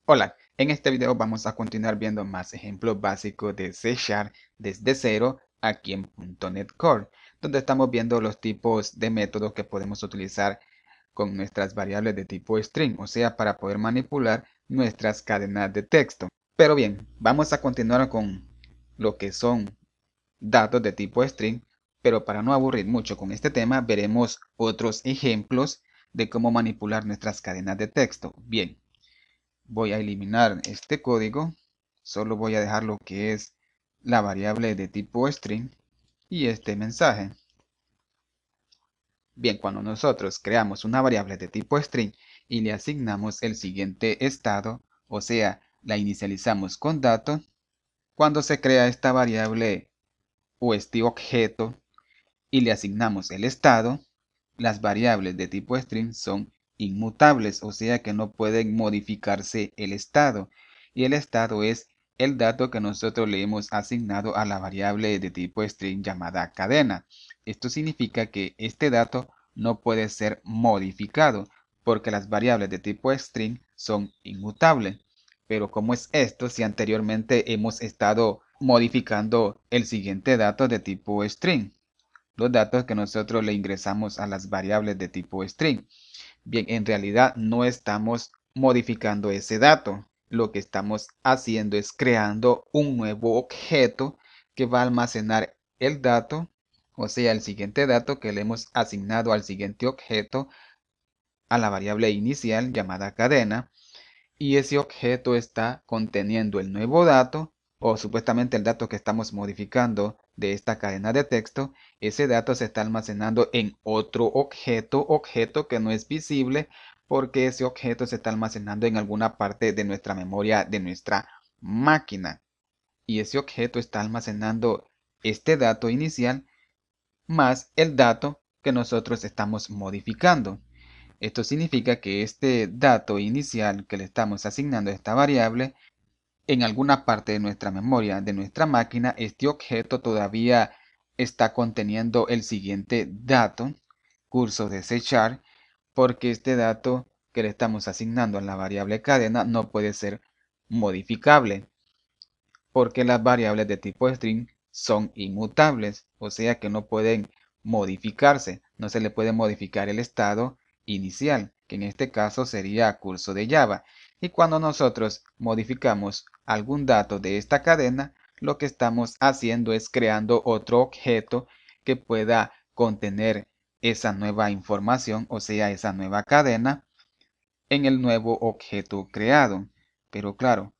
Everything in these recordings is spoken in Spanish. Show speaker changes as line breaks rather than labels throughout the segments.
Hola, en este video vamos a continuar viendo más ejemplos básicos de C Sharp desde cero aquí en .NET Core, donde estamos viendo los tipos de métodos que podemos utilizar con nuestras variables de tipo string, o sea, para poder manipular nuestras cadenas de texto. Pero bien, vamos a continuar con lo que son datos de tipo string, pero para no aburrir mucho con este tema, veremos otros ejemplos de cómo manipular nuestras cadenas de texto. Bien. Voy a eliminar este código, solo voy a dejar lo que es la variable de tipo string y este mensaje. Bien, cuando nosotros creamos una variable de tipo string y le asignamos el siguiente estado, o sea, la inicializamos con dato, cuando se crea esta variable o este objeto y le asignamos el estado, las variables de tipo string son inmutables, o sea que no pueden modificarse el estado. Y el estado es el dato que nosotros le hemos asignado a la variable de tipo string llamada cadena. Esto significa que este dato no puede ser modificado porque las variables de tipo string son inmutables. Pero ¿cómo es esto si anteriormente hemos estado modificando el siguiente dato de tipo string? Los datos que nosotros le ingresamos a las variables de tipo string. Bien, en realidad no estamos modificando ese dato. Lo que estamos haciendo es creando un nuevo objeto que va a almacenar el dato, o sea, el siguiente dato que le hemos asignado al siguiente objeto, a la variable inicial llamada cadena, y ese objeto está conteniendo el nuevo dato o supuestamente el dato que estamos modificando de esta cadena de texto. Ese dato se está almacenando en otro objeto que no es visible porque ese objeto se está almacenando en alguna parte de nuestra memoria de nuestra máquina, y ese objeto está almacenando este dato inicial más el dato que nosotros estamos modificando. Esto significa que este dato inicial que le estamos asignando a esta variable, en alguna parte de nuestra memoria de nuestra máquina, este objeto todavía está conteniendo el siguiente dato, curso de C Sharp, porque este dato que le estamos asignando a la variable cadena no puede ser modificable, porque las variables de tipo string son inmutables, o sea que no pueden modificarse, no se le puede modificar el estado inicial, que en este caso sería curso de Java. Y cuando nosotros modificamos algún dato de esta cadena, lo que estamos haciendo es creando otro objeto que pueda contener esa nueva información, o sea, esa nueva cadena en el nuevo objeto creado. Pero claro,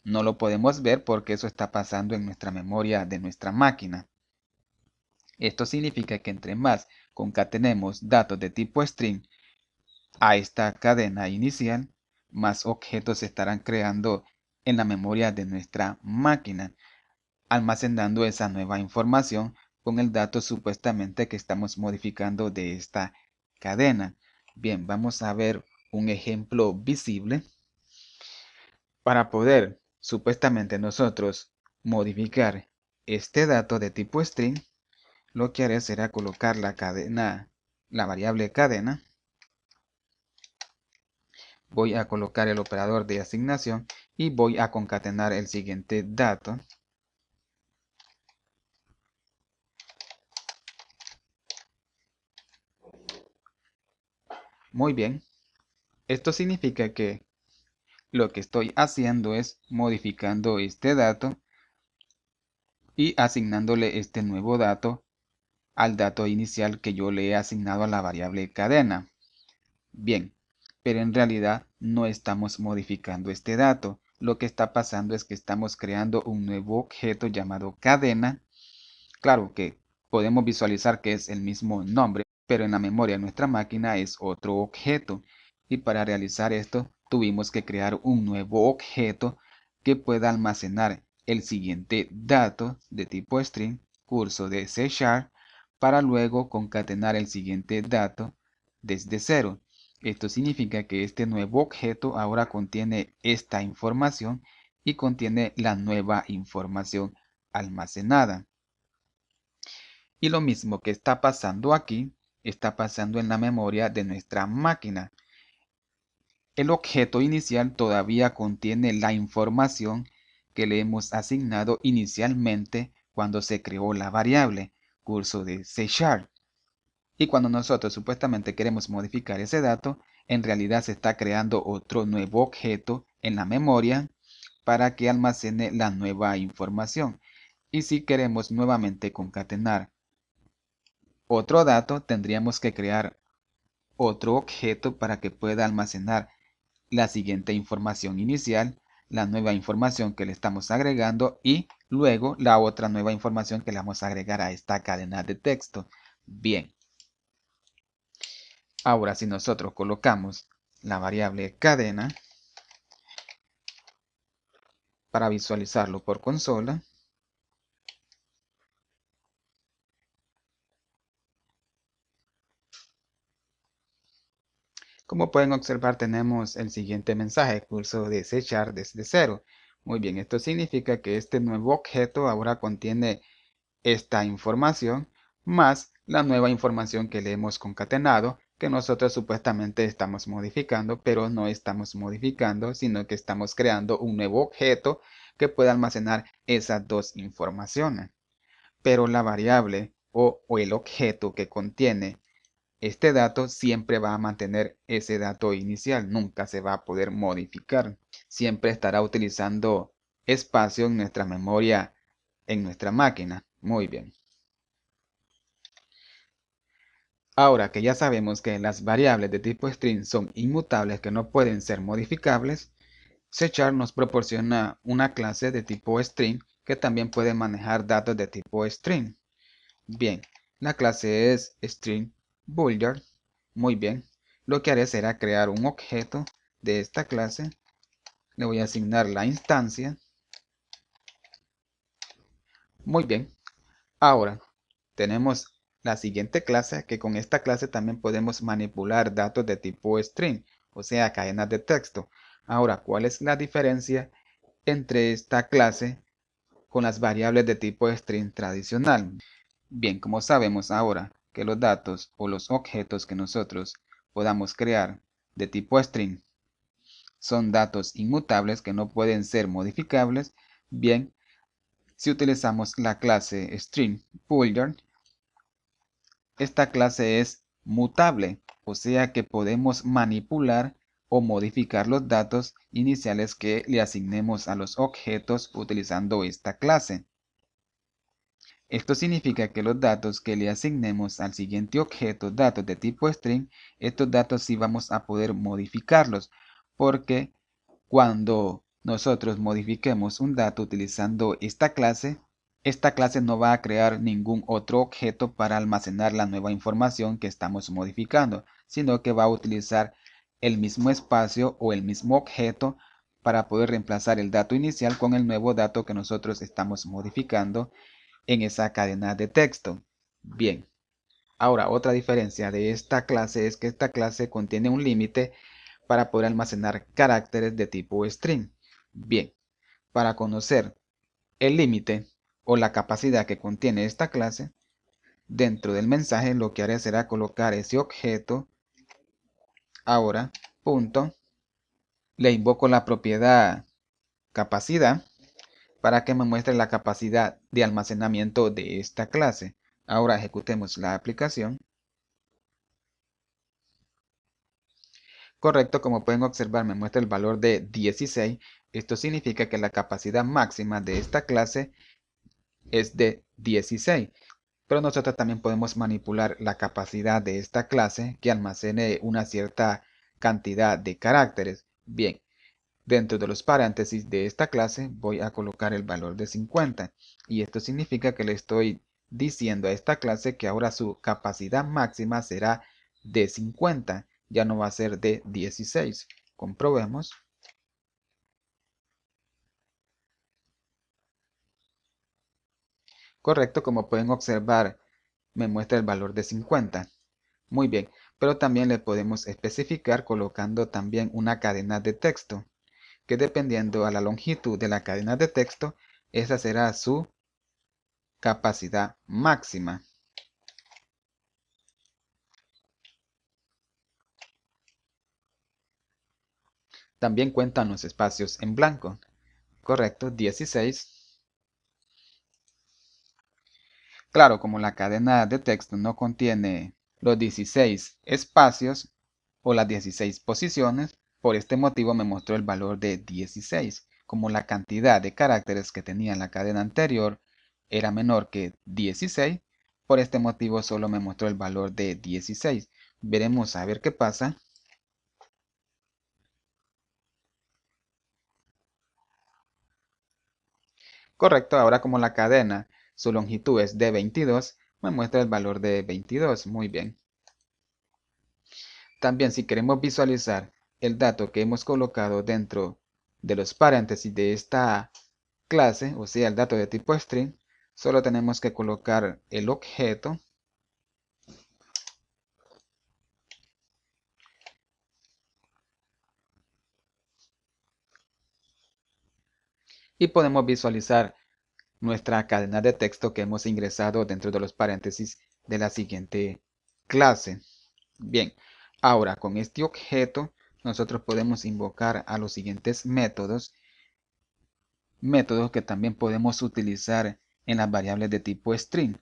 no lo podemos ver porque eso está pasando en nuestra memoria de nuestra máquina. Esto significa que entre más concatenemos datos de tipo string a esta cadena inicial, más objetos se estarán creando en la memoria de nuestra máquina, almacenando esa nueva información con el dato supuestamente que estamos modificando de esta cadena. Bien, vamos a ver un ejemplo visible. Para poder supuestamente nosotros modificar este dato de tipo string, lo que haré será colocar la variable cadena. Voy a colocar el operador de asignación y voy a concatenar el siguiente dato. Muy bien, esto significa que lo que estoy haciendo es modificando este dato y asignándole este nuevo dato al dato inicial que yo le he asignado a la variable cadena. Bien, pero en realidad no estamos modificando este dato. Lo que está pasando es que estamos creando un nuevo objeto llamado cadena. Claro que podemos visualizar que es el mismo nombre, pero en la memoria de nuestra máquina es otro objeto. Y para realizar esto tuvimos que crear un nuevo objeto que pueda almacenar el siguiente dato de tipo string, curso de C Sharp, para luego concatenar el siguiente dato desde cero. Esto significa que este nuevo objeto ahora contiene esta información y contiene la nueva información almacenada. Y lo mismo que está pasando aquí, está pasando en la memoria de nuestra máquina. el objeto inicial todavía contiene la información que le hemos asignado inicialmente cuando se creó la variable, curso de C#. Y cuando nosotros supuestamente queremos modificar ese dato, en realidad se está creando otro nuevo objeto en la memoria para que almacene la nueva información. Y si queremos nuevamente concatenar otro dato, tendríamos que crear otro objeto para que pueda almacenar la siguiente información inicial, la nueva información que le estamos agregando y luego la otra nueva información que le vamos a agregar a esta cadena de texto. Bien, ahora si nosotros colocamos la variable cadena para visualizarlo por consola, como pueden observar, tenemos el siguiente mensaje: curso de C# desde cero. Muy bien, esto significa que este nuevo objeto ahora contiene esta información más la nueva información que le hemos concatenado, que nosotros supuestamente estamos modificando, pero no estamos modificando, sino que estamos creando un nuevo objeto que pueda almacenar esas dos informaciones. Pero la variable o el objeto que contiene este dato siempre va a mantener ese dato inicial, nunca se va a poder modificar. Siempre estará utilizando espacio en nuestra memoria, en nuestra máquina. Muy bien. Ahora que ya sabemos que las variables de tipo string son inmutables que no pueden ser modificables, C# nos proporciona una clase de tipo string que también puede manejar datos de tipo string. Bien, la clase es string boolean. Muy bien, lo que haré será crear un objeto de esta clase. Le voy a asignar la instancia. Muy bien, ahora tenemos la siguiente clase, que con esta clase también podemos manipular datos de tipo string, o sea, cadenas de texto. Ahora, ¿cuál es la diferencia entre esta clase con las variables de tipo string tradicional? Bien, como sabemos ahora que los datos o los objetos que nosotros podamos crear de tipo string son datos inmutables que no pueden ser modificables, bien, si utilizamos la clase string boolean, esta clase es mutable, o sea que podemos manipular o modificar los datos iniciales que le asignemos a los objetos utilizando esta clase. Esto significa que los datos que le asignemos al siguiente objeto, datos de tipo string, estos datos sí vamos a poder modificarlos, porque cuando nosotros modifiquemos un dato utilizando esta clase no va a crear ningún otro objeto para almacenar la nueva información que estamos modificando, sino que va a utilizar el mismo espacio o el mismo objeto para poder reemplazar el dato inicial con el nuevo dato que nosotros estamos modificando en esa cadena de texto. Bien, ahora otra diferencia de esta clase es que esta clase contiene un límite para poder almacenar caracteres de tipo string. Bien, para conocer el límite o la capacidad que contiene esta clase, dentro del mensaje lo que haré será colocar ese objeto. Ahora, punto, le invoco la propiedad capacidad para que me muestre la capacidad de almacenamiento de esta clase. Ahora ejecutemos la aplicación. Correcto, como pueden observar me muestra el valor de 16. Esto significa que la capacidad máxima de esta clase es de 16. Pero nosotros también podemos manipular la capacidad de esta clase que almacene una cierta cantidad de caracteres. Bien, dentro de los paréntesis de esta clase voy a colocar el valor de 50. Y esto significa que le estoy diciendo a esta clase que ahora su capacidad máxima será de 50. Ya no va a ser de 16. Comprobemos. Correcto, como pueden observar, me muestra el valor de 50. Muy bien, pero también le podemos especificar colocando también una cadena de texto, que dependiendo a la longitud de la cadena de texto, esa será su capacidad máxima. También cuentan los espacios en blanco. Correcto, 16. Claro, como la cadena de texto no contiene los 16 espacios o las 16 posiciones, por este motivo me mostró el valor de 16. Como la cantidad de caracteres que tenía en la cadena anterior era menor que 16, por este motivo solo me mostró el valor de 16. Veremos a ver qué pasa. Correcto, ahora como la cadena, su longitud es de 22, me muestra el valor de 22. Muy bien. También si queremos visualizar el dato que hemos colocado dentro de los paréntesis de esta clase, o sea, el dato de tipo string, solo tenemos que colocar el objeto y podemos visualizar nuestra cadena de texto que hemos ingresado dentro de los paréntesis de la siguiente clase. Bien, ahora con este objeto nosotros podemos invocar a los siguientes métodos que también podemos utilizar en las variables de tipo string,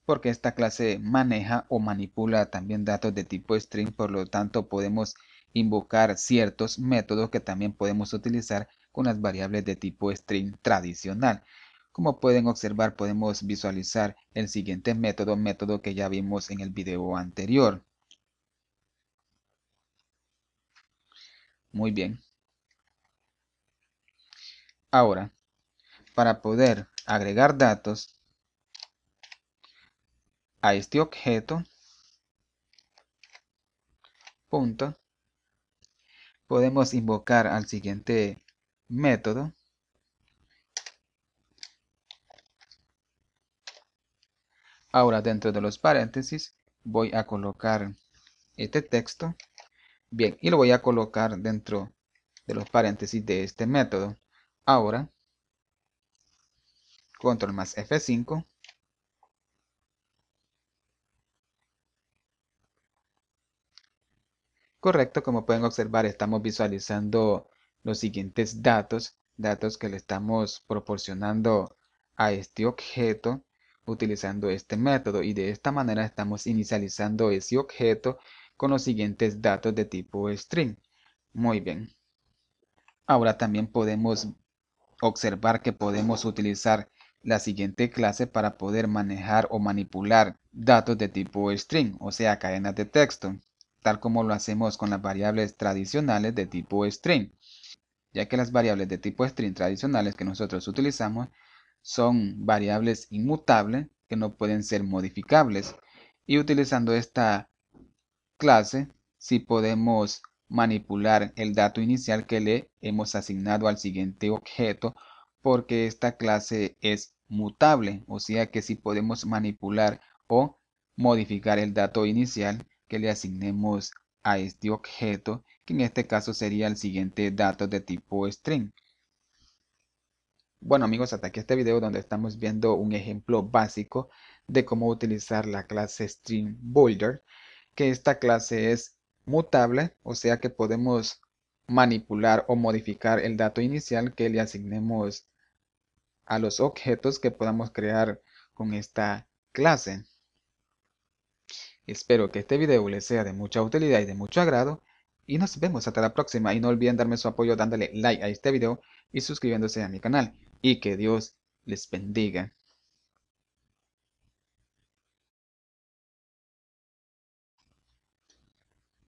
porque esta clase maneja o manipula también datos de tipo string, por lo tanto podemos invocar ciertos métodos que también podemos utilizar con las variables de tipo string tradicional. Como pueden observar, podemos visualizar el siguiente método que ya vimos en el video anterior. Muy bien. Ahora, para poder agregar datos a este objeto, punto, podemos invocar al siguiente método. Ahora dentro de los paréntesis voy a colocar este texto. Bien, y lo voy a colocar dentro de los paréntesis de este método. Ahora, control más F5. Correcto, como pueden observar, estamos visualizando los siguientes datos que le estamos proporcionando a este objeto utilizando este método, y de esta manera estamos inicializando ese objeto con los siguientes datos de tipo string. Muy bien. Ahora también podemos observar que podemos utilizar la siguiente clase para poder manejar o manipular datos de tipo string, o sea, cadenas de texto, tal como lo hacemos con las variables tradicionales de tipo string, ya que las variables de tipo string tradicionales que nosotros utilizamos son variables inmutables que no pueden ser modificables, y utilizando esta clase si podemos manipular el dato inicial que le hemos asignado al siguiente objeto, porque esta clase es mutable, o sea que si podemos manipular o modificar el dato inicial que le asignemos a este objeto, que en este caso sería el siguiente dato de tipo string. Bueno amigos, hasta aquí este video donde estamos viendo un ejemplo básico de cómo utilizar la clase String Builder, que esta clase es mutable, o sea que podemos manipular o modificar el dato inicial que le asignemos a los objetos que podamos crear con esta clase. Espero que este video les sea de mucha utilidad y de mucho agrado, y nos vemos hasta la próxima. Y no olviden darme su apoyo dándole like a este video y suscribiéndose a mi canal, y que Dios les bendiga.